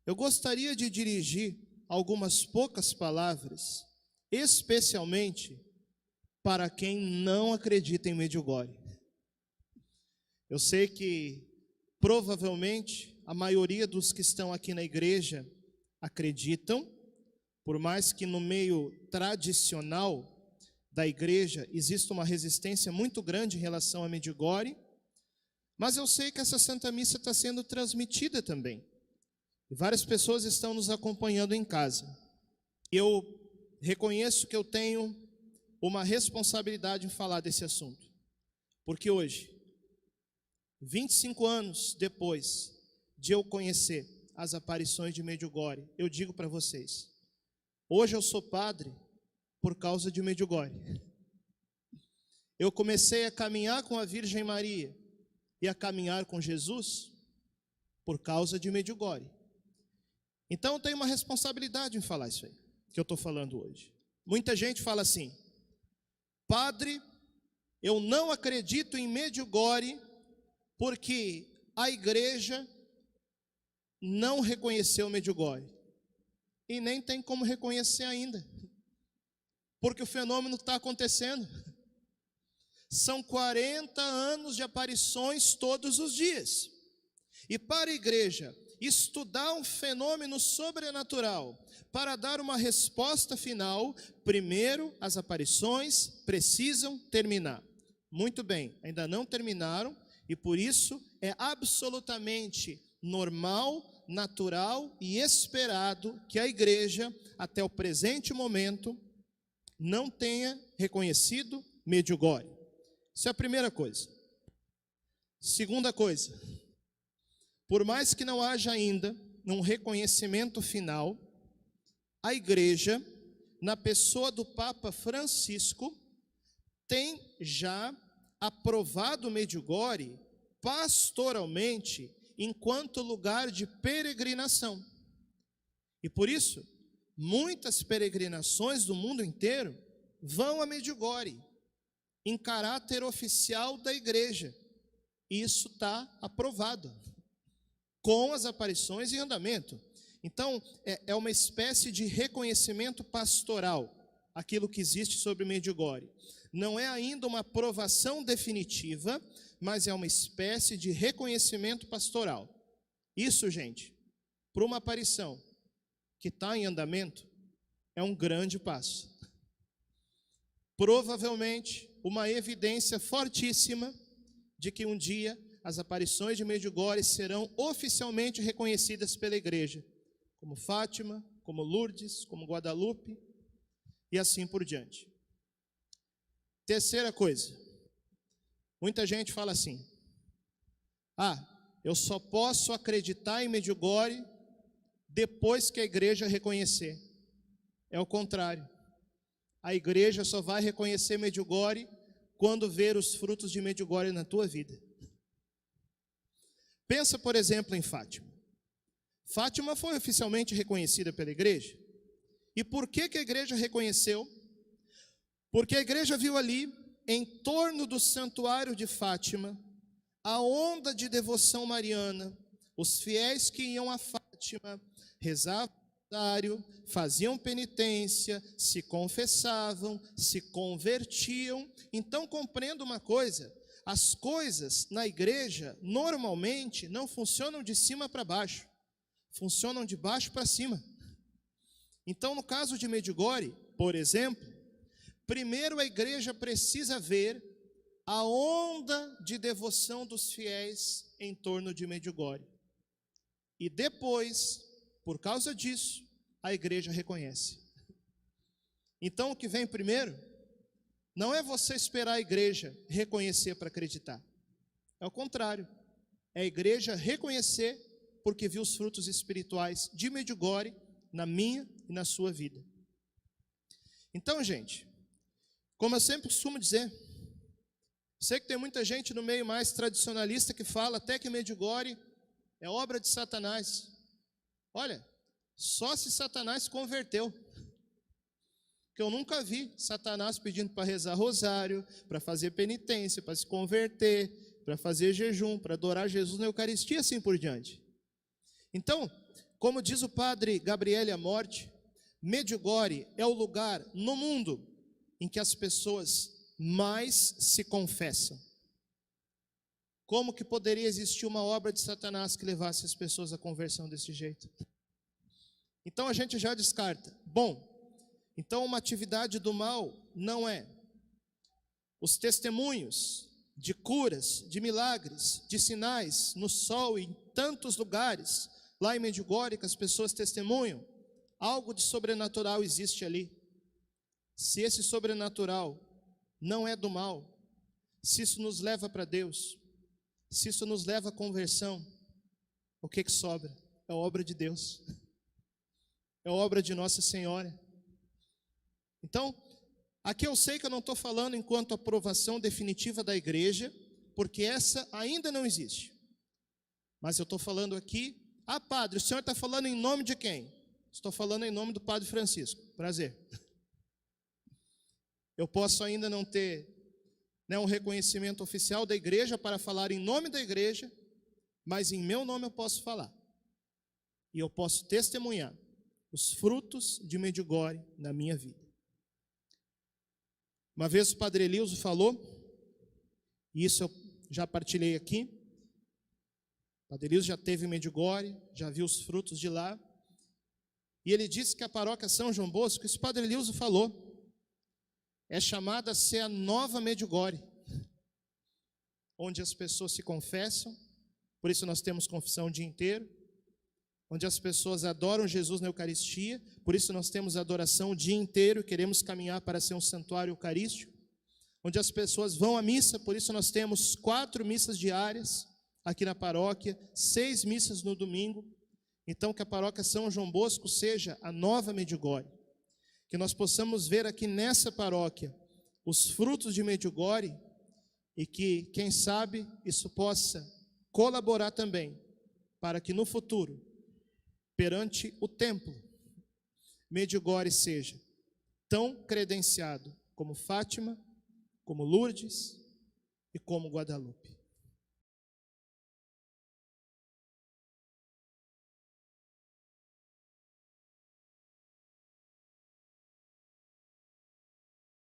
Eu gostaria de dirigir algumas poucas palavras, especialmente para quem não acredita em Medjugorje. Eu sei que provavelmente a maioria dos que estão aqui na igreja acreditam, por mais que no meio tradicional da igreja exista uma resistência muito grande em relação a Medjugorje, mas eu sei que essa Santa Missa está sendo transmitida também. E várias pessoas estão nos acompanhando em casa. Eu reconheço que eu tenho uma responsabilidade em falar desse assunto. Porque hoje, 25 anos depois de eu conhecer as aparições de Medjugorje, eu digo para vocês, hoje eu sou padre por causa de Medjugorje. Eu comecei a caminhar com a Virgem Maria e a caminhar com Jesus por causa de Medjugorje. Então eu tenho uma responsabilidade em falar isso aí, que eu estou falando hoje. Muita gente fala assim, padre, eu não acredito em Medjugorje porque a igreja não reconheceu Medjugorje. E nem tem como reconhecer ainda, porque o fenômeno está acontecendo. São 40 anos de aparições todos os dias. E para a igreja estudar um fenômeno sobrenatural para dar uma resposta final, primeiro as aparições precisam terminar. Muito bem, ainda não terminaram e por isso é absolutamente normal, natural e esperado que a igreja, até o presente momento, não tenha reconhecido Medjugorje. Isso é a primeira coisa. Segunda coisa, por mais que não haja ainda um reconhecimento final, a igreja, na pessoa do Papa Francisco, tem já aprovado Medjugorje pastoralmente enquanto lugar de peregrinação. E por isso, muitas peregrinações do mundo inteiro vão a Medjugorje, em caráter oficial da igreja. Isso está aprovado, com as aparições em andamento. Então, é uma espécie de reconhecimento pastoral, aquilo que existe sobre Medjugorje. Não é ainda uma aprovação definitiva, mas é uma espécie de reconhecimento pastoral. Isso, gente, para uma aparição que está em andamento, é um grande passo. Provavelmente, uma evidência fortíssima de que um dia as aparições de Medjugorje serão oficialmente reconhecidas pela igreja, como Fátima, como Lourdes, como Guadalupe e assim por diante. Terceira coisa, muita gente fala assim, eu só posso acreditar em Medjugorje depois que a igreja reconhecer. É o contrário. A igreja só vai reconhecer Medjugorje quando ver os frutos de Medjugorje na tua vida. Pensa, por exemplo, em Fátima. Fátima foi oficialmente reconhecida pela igreja. E por que a igreja reconheceu? Porque a igreja viu ali, em torno do santuário de Fátima, a onda de devoção mariana, os fiéis que iam a Fátima, rezavam o rosário, faziam penitência, se confessavam, se convertiam. Então compreenda uma coisa, as coisas na igreja normalmente não funcionam de cima para baixo, funcionam de baixo para cima. Então no caso de Medjugorje, por exemplo, primeiro a igreja precisa ver a onda de devoção dos fiéis em torno de Medjugorje. E depois, por causa disso, a igreja reconhece. Então o que vem primeiro não é você esperar a igreja reconhecer para acreditar. É o contrário. É a igreja reconhecer porque viu os frutos espirituais de Medjugorje na minha e na sua vida. Então, gente, como eu sempre costumo dizer, sei que tem muita gente no meio mais tradicionalista que fala até que Medjugorje é obra de Satanás. Olha, só se Satanás se converteu. Porque eu nunca vi Satanás pedindo para rezar rosário, para fazer penitência, para se converter, para fazer jejum, para adorar Jesus na Eucaristia, assim por diante. Então, Como diz o padre Gabriele Amorti, Medjugorje é o lugar no mundo em que as pessoas mais se confessam. Como que poderia existir uma obra de Satanás que levasse as pessoas à conversão desse jeito? Então a gente já descarta. Bom, então uma atividade do mal não é os testemunhos de curas, de milagres, de sinais no sol e em tantos lugares, lá em Medjugorje, que as pessoas testemunham, algo de sobrenatural existe ali. Se esse sobrenatural não é do mal, se isso nos leva para Deus, se isso nos leva à conversão, o que sobra? É a obra de Deus, é a obra de Nossa Senhora. Então, aqui eu sei que eu não estou falando enquanto aprovação definitiva da igreja, porque essa ainda não existe. Mas eu estou falando aqui, padre, o senhor está falando em nome de quem? Estou falando em nome do Padre Francisco, prazer. Eu posso ainda não ter um reconhecimento oficial da igreja para falar em nome da igreja, mas em meu nome eu posso falar. E eu posso testemunhar os frutos de Medjugorje na minha vida. Uma vez o Padre Elilzo falou, e isso eu já partilhei aqui, o Padre Elilzo já teve em Medjugorje, já viu os frutos de lá, e ele disse que a paróquia São João Bosco, isso o Padre Elilzo falou, é chamada a ser a nova Medjugorje, onde as pessoas se confessam, por isso nós temos confissão o dia inteiro, onde as pessoas adoram Jesus na Eucaristia, por isso nós temos adoração o dia inteiro e queremos caminhar para ser um santuário eucarístico, onde as pessoas vão à missa, por isso nós temos 4 missas diárias aqui na paróquia, 6 missas no domingo. Então que a paróquia São João Bosco seja a nova Medjugorje, que nós possamos ver aqui nessa paróquia os frutos de Medjugorje e que, quem sabe, isso possa colaborar também para que no futuro, perante o templo, Medjugorje seja tão credenciado como Fátima, como Lourdes e como Guadalupe.